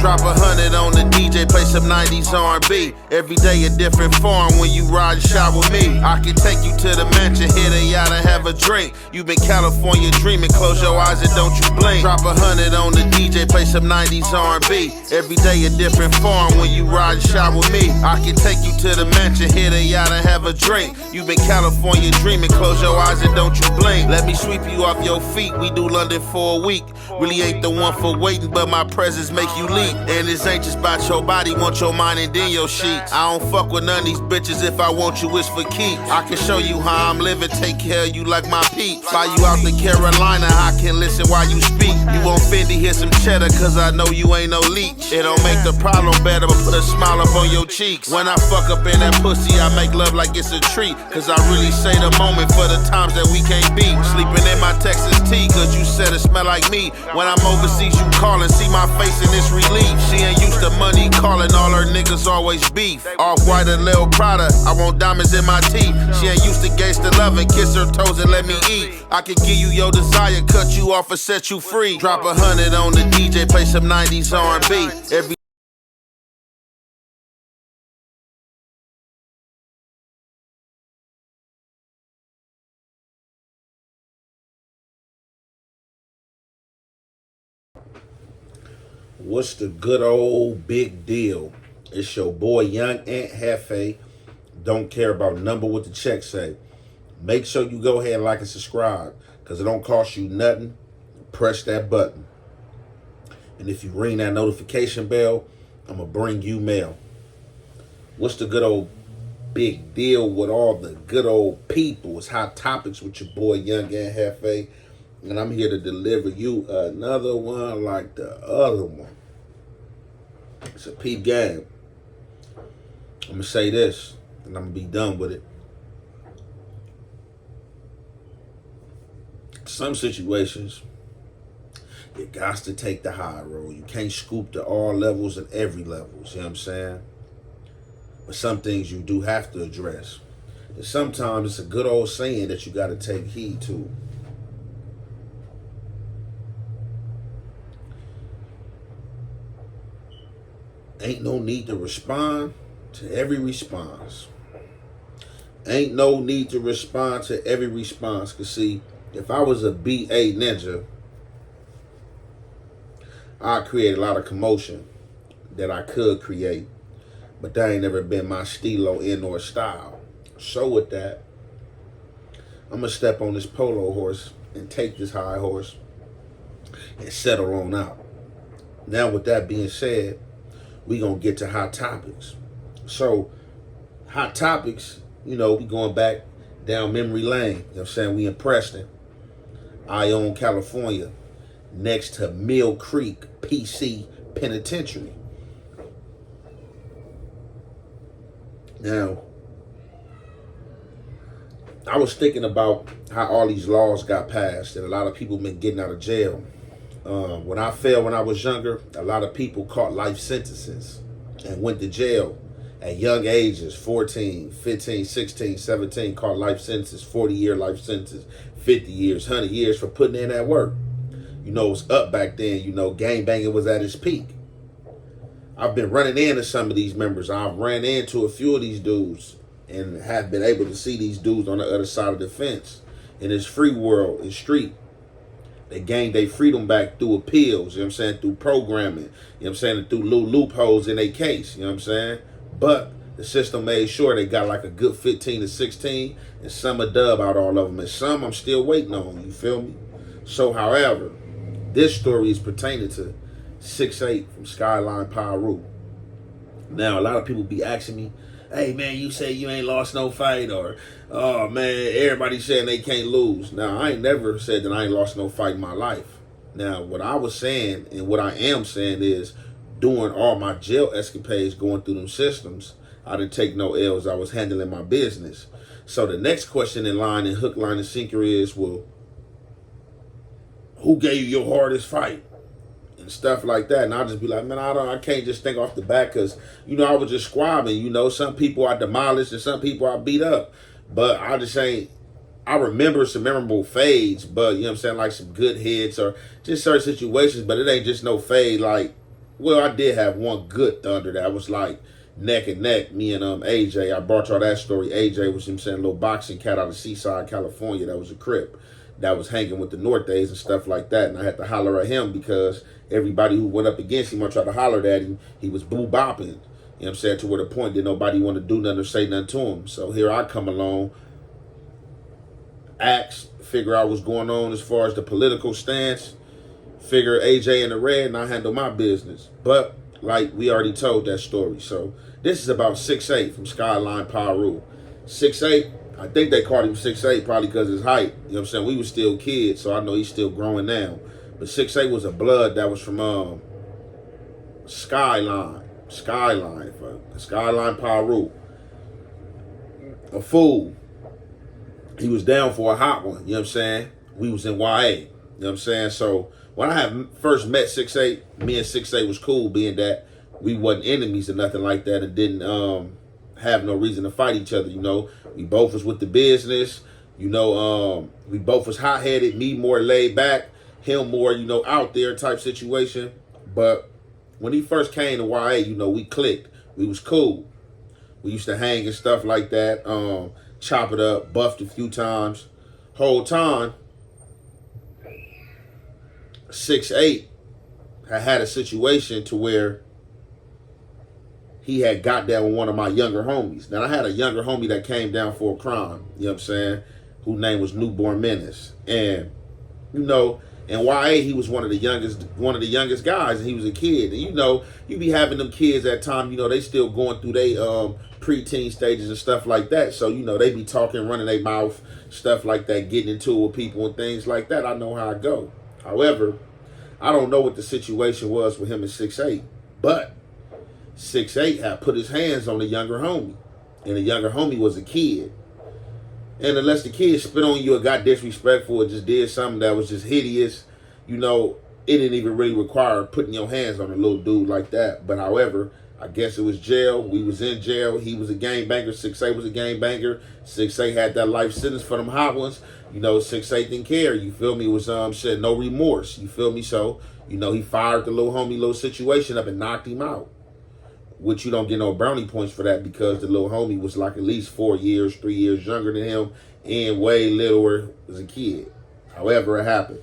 Drop 100 on the DJ, play some 90s R&B. Every day a different form when you ride and shot with me. I can take you to the mansion, hit a yacht and have a drink. You been California dreaming, close your eyes and don't you blink. Drop 100 on the DJ, play some 90s R&B. Every day a different form when you ride and shot with me. I can take you to the mansion, hit a yacht and have a drink. You been California dreaming, close your eyes and don't you blink. Let me sweep you off your feet, we do London for a week. Really ain't the one for waiting, but my presence make you leap. And this ain't just about your body, want your mind and then your sheets. I don't fuck with none of these bitches, if I want you it's for keeps. I can show you how I'm living, take care of you like my peeps. Fly you out to Carolina, I can listen while you speak. You want Fendi, hear some cheddar, cause I know you ain't no leech. It don't make the problem better, but put a smile up on your cheeks. When I fuck up in that pussy, I make love like it's a treat. Cause I really say the moment for the times that we can't beat. Sleeping in my Texas tea, cause you said it smell like me. When I'm overseas, you callin', see my face and it's relief. She ain't used to money calling, all her niggas always beef. Off-white and Lil Prada, I want diamonds in my teeth. She ain't used to gangster loving, kiss her toes and let me eat. I can give you your desire, cut you off or set you free. Drop 100 on the DJ, play some 90s R&B. Every What's the good old big deal? It's your boy Young Ant Hefe. Don't care about number what the check say. Make sure you go ahead and like and subscribe, because it don't cost you nothing. Press that button. And if you ring that notification bell, I'm going to bring you mail. What's the good old big deal with all the good old people? It's Hot Topics with your boy Young Ant Hefe. And I'm here to deliver you another one like the other one. It's a peep game. I'm going to say this, and I'm going to be done with it. Some situations, you got to take the high road. You can't scoop to all levels and every level. You know what I'm saying? But some things you do have to address. And sometimes it's a good old saying that you got to take heed to. Ain't no need to respond to every response. Ain't no need to respond to every response. Cause see, if I was a BA ninja, I'd create a lot of commotion that I could create. But that ain't never been my stilo in or style. So with that, I'm gonna step on this polo horse and take this high horse and settle on out. Now with that being said, we gonna get to hot topics. So, hot topics, you know, we going back down memory lane. You know what I'm saying? We in Preston, Ione, California, next to Mill Creek PC Penitentiary. Now, I was thinking about how all these laws got passed and a lot of people been getting out of jail. When I fell when I was younger, a lot of people caught life sentences and went to jail at young ages, 14, 15, 16, 17, caught life sentences, 40-year life sentences, 50 years, 100 years for putting in that work. You know, it was up back then. You know, gangbanging was at its peak. I've been running into some of these members. I've ran into a few of these dudes and have been able to see these dudes on the other side of the fence in this free world, in street. They gained their freedom back through appeals, you know what I'm saying, through programming, you know what I'm saying, through little loopholes in their case, you know what I'm saying? But the system made sure they got like a good 15 to 16, and some a dub out all of them, and some I'm still waiting on, you feel me? So, however, this story is pertaining to 6'8" from Skyline, Piru. Now, a lot of people be asking me, hey man, you say you ain't lost no fight, or oh man, everybody saying they can't lose. Now, I ain't never said that I ain't lost no fight in my life. Now, what I was saying and what I am saying is, doing all my jail escapades, going through them systems, I didn't take no L's. I was handling my business. So the next question in line and hook, line, and sinker is, well, who gave you your hardest fight? And stuff like that. And I'll just be like, man, I can't just think off the bat, because, you know, I was just squabbling. You know, some people I demolished and some people I beat up. But I just ain't, I remember some memorable fades, but, you know what I'm saying, like some good hits or just certain situations, but it ain't just no fade like Well, I did have one good thunder that was like neck and neck. Me and AJ, I brought y'all that story. AJ was, him saying, a little boxing cat out of Seaside, California. That was a crip that was hanging with the Nortes and stuff like that. And I had to holler at him because everybody who went up against him, I tried to holler at him. He was boo bopping. You know what I'm saying? To where the point that nobody wanted to do nothing or say nothing to him. So here I come along, figure out what's going on as far as the political stance, figure AJ in the red, and I handle my business. But like we already told that story. So this is about 6'8" from Skyline, Piru. 6'8", I think they called him 6'8" probably because of his height. You know what I'm saying? We were still kids, so I know he's still growing now. But 6'8" was a blood that was from Skyline, Piru. A fool. He was down for a hot one, you know what I'm saying? We was in YA, you know what I'm saying? So when I had first met 6'8", me and 6'8" was cool, being that we wasn't enemies or nothing like that, and didn't have no reason to fight each other, you know? We both was with the business, you know, we both was hot-headed, me more laid back, him more, you know, out there type situation. But when he first came to YA, you know, we clicked. We was cool. We used to hang and stuff like that, chop it up, buffed a few times. Whole time, 6'8" had a situation to where he had got down with one of my younger homies. Now, I had a younger homie that came down for a crime, you know what I'm saying, whose name was Newborn Menace. And, you know, in YA, he was one of the youngest guys, and he was a kid. And, you know, you be having them kids at time, you know, they still going through their preteen stages and stuff like that. So, you know, they be talking, running their mouth, stuff like that, getting into it with people and things like that. I know how I go. However, I don't know what the situation was with him at 6'8", but 6'8" had put his hands on the younger homie, and the younger homie was a kid. And unless the kid spit on you or got disrespectful or just did something that was just hideous, you know, it didn't even really require putting your hands on a little dude like that. But however, I guess it was jail. We was in jail. He was a gangbanger. 6'8" was a gangbanger. 6'8" had that life sentence for them hot ones. You know, 6'8" didn't care. You feel me? It was said no remorse. You feel me? So, you know, he fired the little homie little situation up and knocked him out. Which you don't get no brownie points for that, because the little homie was like at least 3 years younger than him, and way littler as a kid. However, it happened.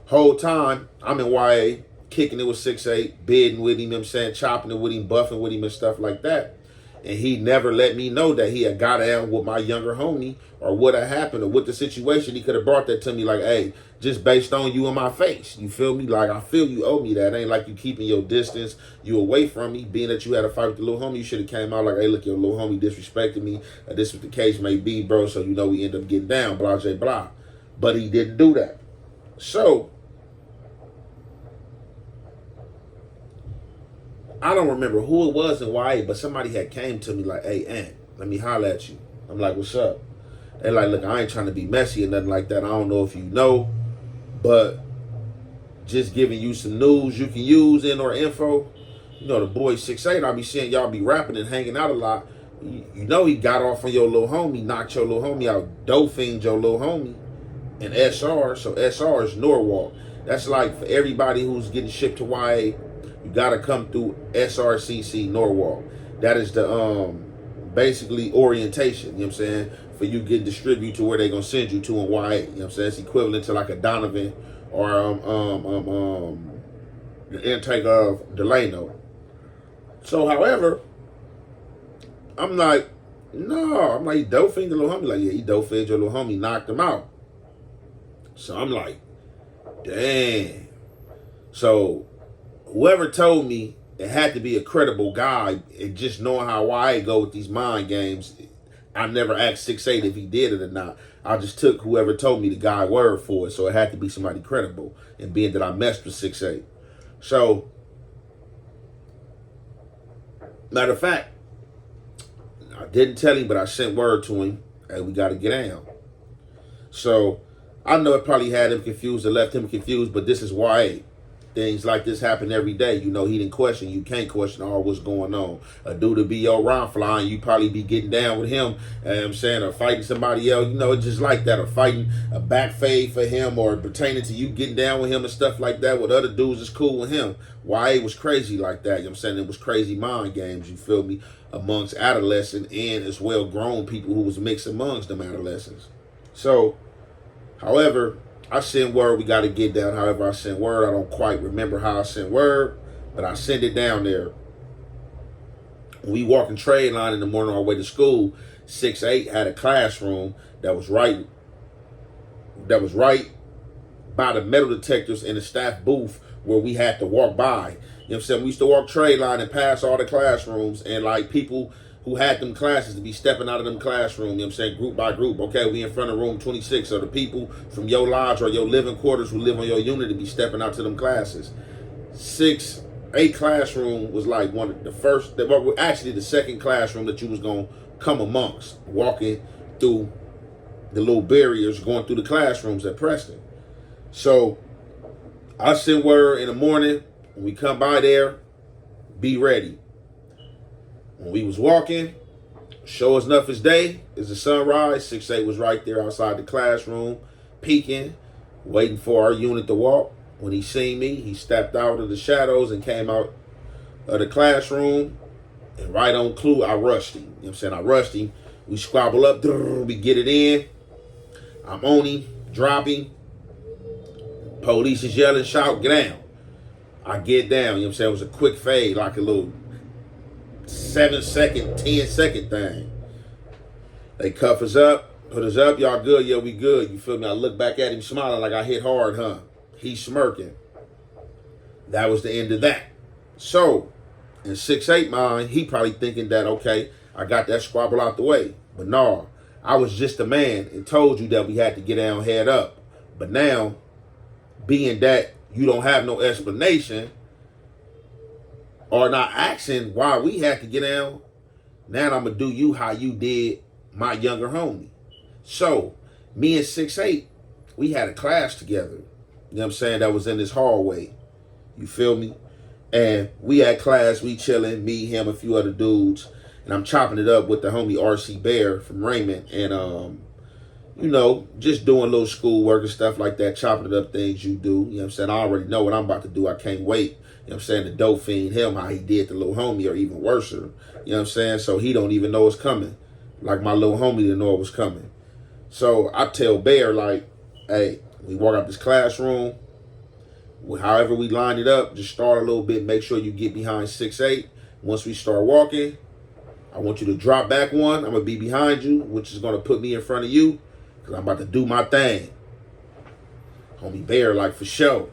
Whole time, I'm in YA, kicking it with 6'8", bidding with him, you know what I'm saying, chopping it with him, buffing with him and stuff like that. And he never let me know that he had got down with my younger homie or what had happened or what the situation. He could have brought that to me like, hey, just based on you in my face. You feel me? Like, I feel you owe me that. It ain't like you keeping your distance. You away from me. Being that you had a fight with the little homie, you should have came out like, hey, look, your little homie disrespected me. This is what the case may be, bro. So, you know, we end up getting down, blah, blah, blah. But he didn't do that. So, I don't remember who it was in YA, but somebody had came to me like, hey, Aunt, let me holler at you. I'm like, what's up? They like, look, I ain't trying to be messy or nothing like that. I don't know if you know, but just giving you some news you can use or info. You know, the boy 6'8", I be seeing y'all be rapping and hanging out a lot. You know he got off on your little homie, knocked your little homie out, dope-fiend your little homie, and SR. So SR is Norwalk. That's like for everybody who's getting shipped to YA, you gotta come through SRCC Norwalk. That is the basically orientation, you know what I'm saying, for you getting distributed to where they're gonna send you to in YA. You know what I'm saying? It's equivalent to like a Donovan or the intake of Delano. So however, I'm like, no, I'm like, he dope fiend the little homie. Like, yeah, he dope fiend your little homie, knocked him out. So I'm like, dang. So whoever told me it had to be a credible guy, and just knowing how YA go with these mind games, I never asked 6'8" if he did it or not. I just took whoever told me the guy word for it, so it had to be somebody credible, and being that I messed with 6'8". So, matter of fact, I didn't tell him, but I sent word to him, hey, we got to get down. So, I know it probably had him confused or left him confused, but this is YA. Things like this happen every day. You know, he didn't question. You can't question all what's going on. A dude to be your round flying, you probably be getting down with him. You know what I'm saying, or fighting somebody else. You know, it's just like that. Or fighting a back fade for him, or pertaining to you getting down with him and stuff like that. With other dudes, it's cool with him. Why it was crazy like that? You know what I'm saying, it was crazy mind games. You feel me? Amongst adolescents and as well grown people who was mixed amongst them adolescents. So, however, I sent word we got to get down. However, I sent word. I don't quite remember how I sent word, but I sent it down there. We walking trade line in the morning on our way to school. 6-8 had a classroom that was right by the metal detectors in the staff booth where we had to walk by. You know what I'm saying? We used to walk trade line and pass all the classrooms, and like people who had them classes to be stepping out of them classrooms, you know what I'm saying, group by group. Okay, we in front of room 26, so the people from your lodge or your living quarters who live on your unit to be stepping out to them classes. 6-8 classroom was like one of the first, actually the second classroom that you was going to come amongst, walking through the little barriers going through the classrooms at Preston. So I sent word in the morning, when we come by there, be ready. When we was walking, sure as enough as day, as the sunrise, 6-8 was right there outside the classroom, peeking, waiting for our unit to walk. When he seen me, he stepped out of the shadows and came out of the classroom. And right on clue, I rushed him. You know what I'm saying? I rushed him. We squabble up, we get it in. I'm on him, drop him. Police is yelling, shout, get down. I get down, you know what I'm saying? It was a quick fade, like a little 7-second, 10-second thing. They cuff us up, put us up, y'all good? Yeah, we good. You feel me? I look back at him smiling like I hit hard, huh? He's smirking. That was the end of that. So, in 6-8 mind, he probably thinking that, okay, I got that squabble out the way. But no, I was just a man and told you that we had to get down head up. But now, being that you don't have no explanation or not asking why we had to get down, now I'm going to do you how you did my younger homie. So, me and 6-8, we had a class together. You know what I'm saying? That was in this hallway. You feel me? And we had class, we chilling, me, him, a few other dudes. And I'm chopping it up with the homie RC Bear from Raymond. And, you know, just doing little schoolwork and stuff like that, chopping it up, things you do. You know what I'm saying? I already know what I'm about to do. I can't wait. You know what I'm saying? The dope fiend, him, how he did the little homie, or even worse. You know what I'm saying? So he don't even know it's coming. Like my little homie didn't know it was coming. So I tell Bear, like, hey, we walk out this classroom. However we line it up, just start a little bit. Make sure you get behind 6-8. Once we start walking, I want you to drop back one. I'm going to be behind you, which is going to put me in front of you, because I'm about to do my thing. Homie Bear, like, for sure.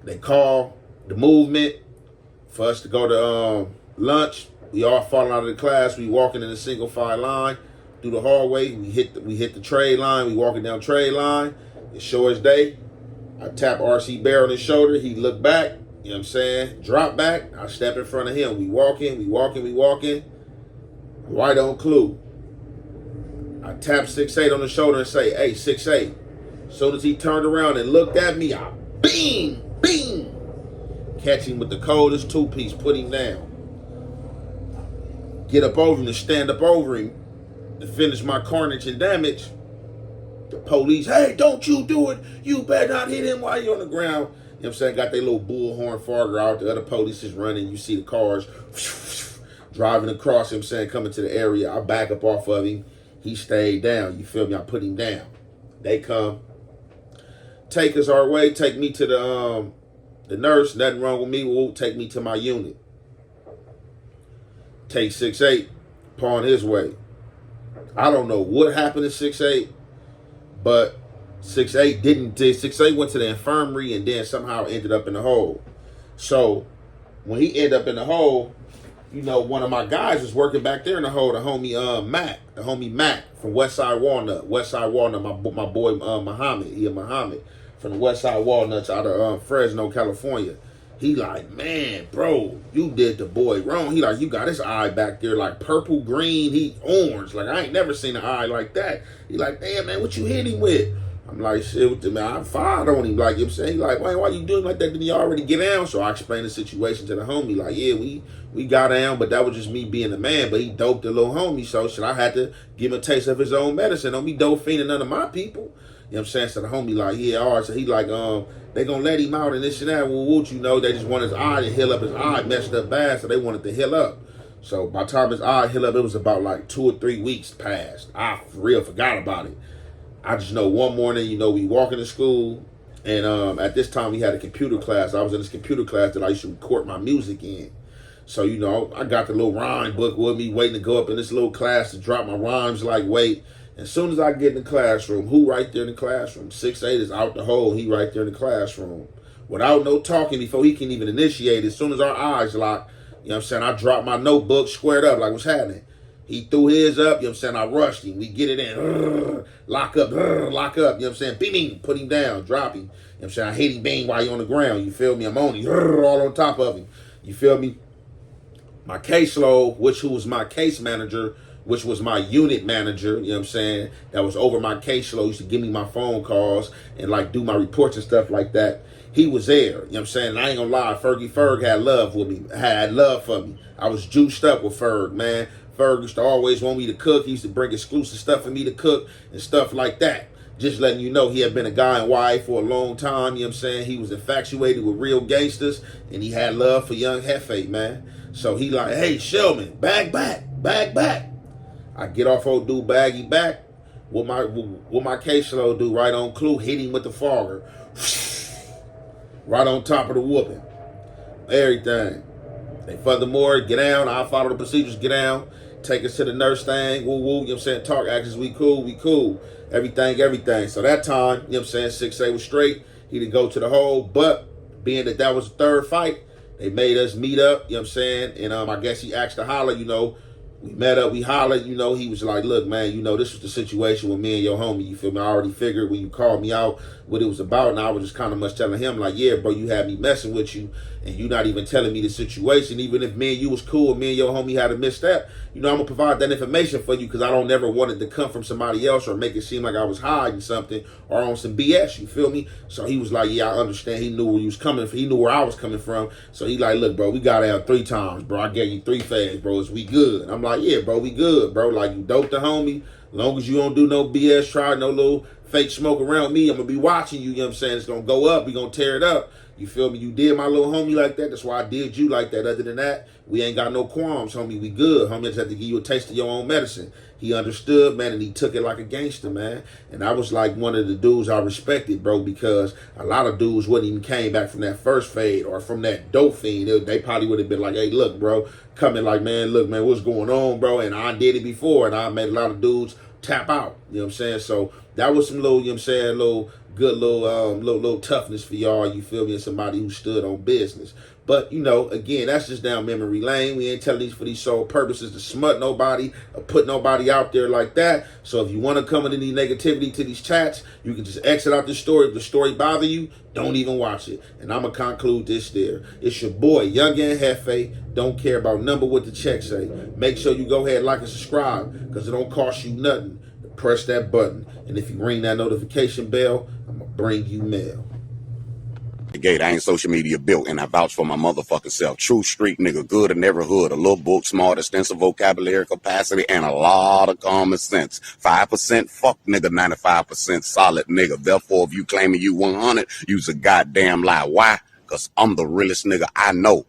They call the movement for us to go to lunch. We all falling out of the class. We walking in a single file line through the hallway. We hit the trade line. We walking down trade line. It's sure as day. I tap RC Bear on his shoulder. He look back. You know what I'm saying? Drop back. I step in front of him. We walking. Right on clue. I tap 6-8 on the shoulder and say, hey, 6-8. As soon as he turned around and looked at me, I bing. Catch him with the coldest two-piece, put him down. Get up over him to stand up over him to finish my carnage and damage. The police, hey, don't you do it. You better not hit him while you're on the ground. You know what I'm saying? Got their little bullhorn Farger out. The other police is running. You see the cars driving across, you know what I'm saying, coming to the area. I back up off of him. He stayed down. You feel me? I put him down. They come. Take us our way. Take me to the nurse. Nothing wrong with me. Will take me to my unit. Take 6-8. Pawn his way. I don't know what happened to 6-8. But 6-8 didn't. 6-8 went to the infirmary and then somehow ended up in the hole. So when he ended up in the hole, you know, one of my guys was working back there in the hole. The homie Mac from Westside Walnut. My boy Muhammad. He a Muhammad from the Westside Walnuts out of Fresno, California. He like, man, bro, you did the boy wrong. He like, you got his eye back there like purple, green, he orange. Like, I ain't never seen an eye like that. He like, damn, man, what you hit him with? I'm like, shit, with the man, I fired on him. Like, you know what I'm saying? He like, why you doing like that? Didn't you already get down? So I explained the situation to the homie. Like, yeah, we got down, but that was just me being a man. But he doped the little homie. So shit, I had to give him a taste of his own medicine. Don't be dope fiending none of my people. You know what I'm saying? So the homie like, yeah, all right. So he like, they gonna let him out and this and that. Well, what you know, they just want his eye to heal up. His eye messed up bad, so they wanted to heal up. So by the time his eye healed up, it was about like 2 or 3 weeks past. I for real forgot about it. I just know one morning, you know, we walking to school, and at this time we had a computer class. I was in this computer class that I used to record my music in. So, you know, I got the little rhyme book with me, waiting to go up in this little class to drop my rhymes like wait. As soon as I get in the classroom, who right there in the classroom? 6'8" is out the hole. He right there in the classroom. Without no talking before he can even initiate, as soon as our eyes lock, you know what I'm saying, I dropped my notebook, squared up like what's happening. He threw his up, you know what I'm saying? I rushed him. We get it in. Lock up, lock up, you know what I'm saying? Bing, put him down, drop him. You know what I'm saying? I hit him, bang, while you're on the ground. You feel me? I'm on him, all on top of him. You feel me? My caseload, who was my case manager, which was my unit manager, you know what I'm saying? That was over my caseload, used to give me my phone calls and like do my reports and stuff like that. He was there, you know what I'm saying? And I ain't gonna lie, Ferg had love with me, had love for me. I was juiced up with Ferg, man. Ferg used to always want me to cook. He used to bring exclusive stuff for me to cook and stuff like that. Just letting you know, he had been a guy and wife for a long time, you know what I'm saying? He was infatuated with real gangsters, and he had love for young Hefe, man. So he like, hey, Shelman, bag back. I get off old dude baggy back. What my caseload do right on clue, hit him with the fogger. Right on top of the whooping. Everything. And furthermore, get down. I'll follow the procedures, get down. Take us to the nurse thing. Woo, you know what I'm saying? Talk actions, we cool. Everything. So that time, you know what I'm saying, 6A was straight. He didn't go to the hole. But being that was the third fight, they made us meet up, you know what I'm saying? And I guess he asked to holler, you know. We met up, we hollered, you know, he was like, look, man, you know, this was the situation with me and your homie, you feel me? I already figured when you called me out what it was about, and I was just kind of much telling him, like, yeah, bro, you had me messing with you, and you not even telling me the situation. Even if me and you was cool, me and your homie had a misstep, you know, I'm going to provide that information for you because I don't never want it to come from somebody else or make it seem like I was hiding something or on some BS, you feel me? So he was like, yeah, I understand. He knew where you was coming from. He knew where I was coming from. So he like, look, bro, we got out 3 times, bro. I gave you 3 fads, bro. Is we good? I'm like, yeah, bro, we good, bro. Like, you dope the homie. Long as you don't do no BS, try no little fake smoke around me, I'm going to be watching you, you know what I'm saying? It's going to go up. We going to tear it up. You feel me? You did my little homie like that. That's why I did you like that. Other than that, we ain't got no qualms, homie. We good. Homie, I just have to give you a taste of your own medicine. He understood, man, and he took it like a gangster, man. And I was like one of the dudes I respected, bro, because a lot of dudes wouldn't even came back from that first fade or from that dope fiend. They probably would have been like, hey, look, bro, coming like, man, look, man, what's going on, bro? And I did it before, and I made a lot of dudes tap out, you know what I'm saying? So that was some little, you know what I'm saying, little toughness for y'all, you feel me, and somebody who stood on business. But, you know, again, that's just down memory lane. We ain't telling these for these sole purposes to smut nobody or put nobody out there like that. So if you want to come with any negativity to these chats, you can just exit out the story. If the story bother you, don't even watch it. And I'm going to conclude this there. It's your boy, Young and Hefe. Don't care about number what the check say. Make sure you go ahead, like and subscribe, because it don't cost you nothing. Press that button. And if you ring that notification bell, I'm going to bring you mail. The gate, I ain't social media built, and I vouch for my motherfucking self. True street nigga, good in every hood. A little book, smart, extensive vocabulary capacity, and a lot of common sense. 5% fuck nigga, 95% solid nigga. Therefore, if you claiming you 100, you's a goddamn lie. Why? Because I'm the realest nigga I know.